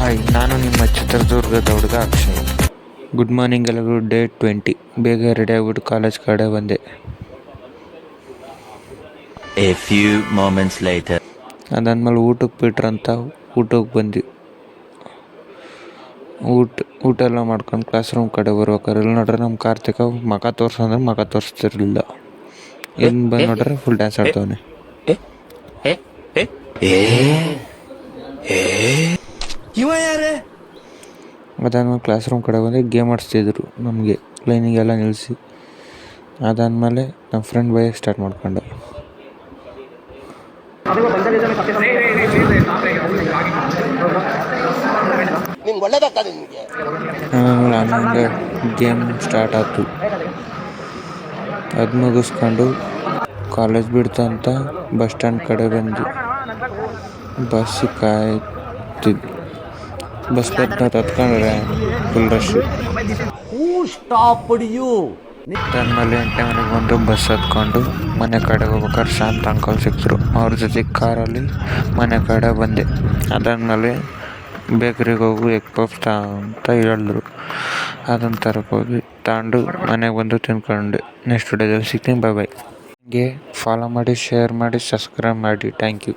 Hi, ನಾನು ನಿಮ್ಮ ಚಿತ್ರದುರ್ಗದ ಹುಡುಗ ಅಕ್ಷಯ್. ಗುಡ್ ಮಾರ್ನಿಂಗ್ ಎಲ್ಲರಿಗೂ. ಡೇ 20. ಬೇಗ ರೆಡಿ ಆಗ್ಬಿಟ್ಟು ಕಾಲೇಜ್ ಕಡೆ ಬಂದೆ. A few moments later. ಅದಾದ್ಮೇಲೆ ಊಟಕ್ಕೆ ಬಿಟ್ರಂತ ಊಟಕ್ಕೆ ಬಂದ್ವಿ. ಊಟ ಎಲ್ಲ ಮಾಡ್ಕೊಂಡು ಕ್ಲಾಸ್ ರೂಮ್ ಕಡೆ ಬರ್ಬೇಕಾದ್ರೆ ಇಲ್ಲಿ ನೋಡ್ರೆ ನಮ್ಮ ಕಾರ್ತಿಕ ಮಗ ತೋರ್ಸಂದ್ರೆ ಮಗ ತೋರಿಸ್ತಿರ್ಲಿಲ್ಲ. ಇನ್ನು ಬಂದು ನೋಡ್ರೆ ಫುಲ್ ಡ್ಯಾನ್ಸ್ ಆಡ್ತವನೆ. ಅದಾದ್ಮೇಲೆ ಕ್ಲಾಸ್ ರೂಮ್ ಕಡೆ ಬಂದು ಗೇಮ್ ಆಡಿಸ್ತಿದ್ರು ನಮಗೆ, ಲೈನಿಗೆಲ್ಲ ನಿಲ್ಲಿಸಿ. ಅದಾದಮೇಲೆ ನಮ್ಮ ಫ್ರೆಂಡ್ ಬೈಕ್ ಸ್ಟಾರ್ಟ್ ಮಾಡ್ಕೊಂಡೆ. ಆಮೇಲೆ ಹಂಗೆ ಗೇಮ್ ಸ್ಟಾರ್ಟ್ ಆಯ್ತು. ಅದು ಮುಗಿಸ್ಕೊಂಡು ಕಾಲೇಜ್ ಬಿಡ್ತು ಅಂತ ಬಸ್ ಸ್ಟ್ಯಾಂಡ್ ಕಡೆ ಬಂದು ಬಸ್ಸಿಗೆ ಕಾಯ್ತಿದ್ವಿ. ಬಸ್ ಹತ್ಕೊಂಡ್ರೆ ಫುಲ್ ರಶ್. ಅದಾದ್ಮೇಲೆ 8 ಮನೆಗೆ ಬಂದು ಬಸ್ ಹತ್ಕೊಂಡು ಮನೆ ಕಡೆ ಹೋಗ್ಬೇಕಾದ್ರೆ ಶಾಂತ ಅಂಕಲ್ ಸಿಕ್ತರು. ಅವ್ರ ಜೊತೆ ಕಾರಲ್ಲಿ ಮನೆ ಕಡೆ ಬಂದೆ. ಅದಾದಮೇಲೆ ಬೇಕ್ರಿಗೆ ಹೋಗು ಎಗ್ ಪಫ್ ಅಂತ ಹೇಳಿದ್ರು. ಅದನ್ನು ತರಕ್ಕೆ ಹೋಗಿ ತಗೊಂಡು ಮನೆಗೆ ಬಂದು ತಿನ್ಕೊಂಡೆ. ನೆಕ್ಸ್ಟ್ ವಿಡಿಯೋದಲ್ಲಿ ಸಿಗ್ತೀನಿ. ಬಾಯ್. ಹೀಗೆ ಫಾಲೋ ಮಾಡಿ, ಶೇರ್ ಮಾಡಿ, ಸಬ್ಸ್ಕ್ರೈಬ್ ಮಾಡಿ. Thank you.